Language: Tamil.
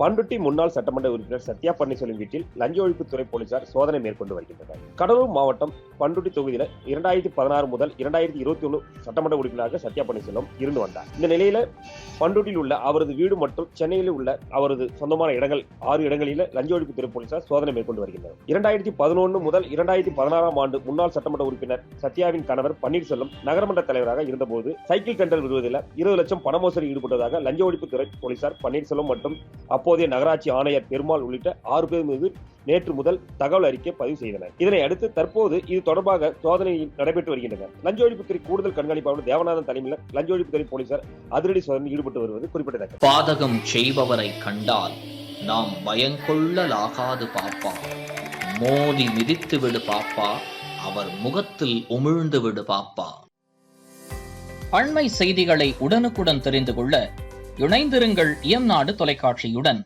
பண்ருட்டி முன்னாள் சட்டமன்ற உறுப்பினர் சத்யா பன்னீர்செல்வம் வீட்டில் லஞ்ச ஒழிப்புத்துறை போலீசார் சோதனை மேற்கொண்டு வருகின்றனர். கடலூர் மாவட்டம் பண்ருட்டி தொகுதியில் 2016 முதல் 2021 சட்டமன்ற உறுப்பினராக சத்யா பன்னீர்செல்வம் இருந்து வந்தார். இந்த நிலையில பண்ருட்டியில் உள்ள அவரது வீடு மற்றும் சென்னையில் உள்ள அவரது சொந்தமான இடங்கள் 6 இடங்களில் லஞ்ச ஒழிப்புத்துறை போலீசார் சோதனை மேற்கொண்டு வருகின்றனர். 2011 முதல் 2016 ஆண்டு முன்னாள் சட்டமன்ற உறுப்பினர் சத்யாவின் கணவர் பன்னீர்செல்வம் நகரமன்ற தலைவராக இருந்தபோது சைக்கிள் டெண்டர் விடுவதில் 20 லட்சம் பண மோசடி ஈடுபட்டதாக லஞ்ச ஒழிப்புத்துறை போலீசார் பன்னீர்செல்வம் மற்றும் அப்போதைய நகராட்சி ஆணையர் பெருமாள் உள்ளிட்ட 6 பேர் மீது நேற்று முதல் தகவல் அறிக்கை பதிவு செய்தனர். இதனை அடுத்து தற்போது இது தொடர்பாக சோதனை நடைபெற்று வருகின்றன. லஞ்ச ஒழிப்புத்துறை கூடுதல் கண்காணிப்பாளர் தேவநாதன் தலைமையில் லஞ்ச ஒழிப்புத்துறை போலீசார் அதிரடி சோதனையில் ஈடுபட்டு வருவது குறிப்பிடத்தக்கது. பாதகம் செய்பவரை கண்டால் நாம் பயங்கொள்ளலாகாது பாப்பா, மோதி மிதித்து விடு பாப்பா, அவர் முகத்தில் உமிழ்ந்து விடு பாப்பா. அண்மை செய்திகளை உடனுக்குடன் தெரிந்து கொள்ள இணைந்திருங்கள் இயம்நாடு தொலைக்காட்சியுடன்.